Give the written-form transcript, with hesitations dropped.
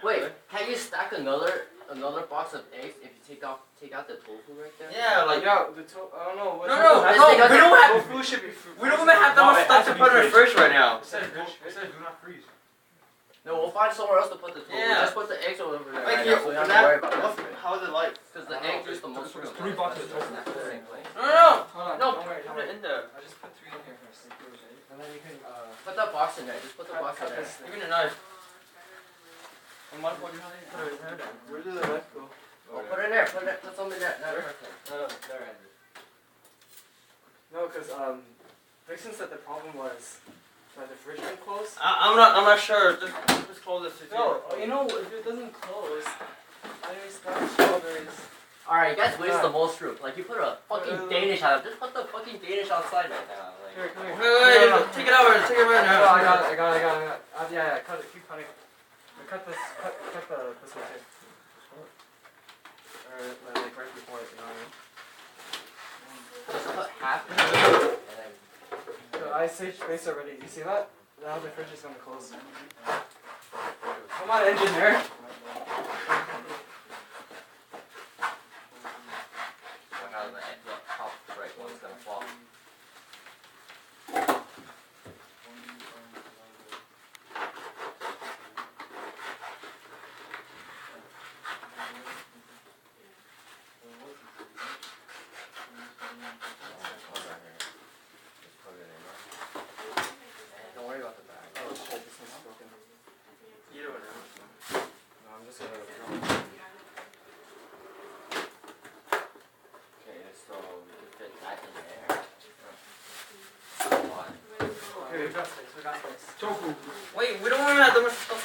Wait, can you stack another box of eggs if you take out the tofu right there? Yeah, like I don't know. No, we don't have. Tofu should be We don't even have that much stuff to put in the fridge right now. It says do not freeze. No, we'll find somewhere else to put the tofu. Yeah. Just put the eggs over there. Like Right here, now, so we don't have to worry about that. how is it like? Because the eggs is the most. There's 3 boxes of tofu. No. Hold on. No, Don't worry. put it in there. I just put 3 in here first. And then you can Put that box in there. Just put the box in there. Give me the knife. And one for you. Put it in there. Where did the knife go? Oh, put it in there. Put some in there. There. No, because Vixen said the problem was that the fridge wouldn't close. I'm not sure. Just close this. No, you know if it doesn't close, I start strawberries. Alright, you guys waste the most fruit. Like, you put a fucking Danish out. Just put the fucking Danish outside right now. Like, Here, come here. Wait, take it out right now. I got it. Yeah, cut it. Keep cutting. Cut this. Cut this one too. Or like right before it. You know what I mean? just put half in there, and then... So I saved space already. You see that? Now the fridge is gonna close. Come on, engineer. The top right one's gonna fall. Don't worry about the bag. Oh shit, this one's broken. You don't know. No, I'm just gonna. Okay, so we can fit that in there. Okay, we got space. Tofu. Wait, we don't even have that much stuff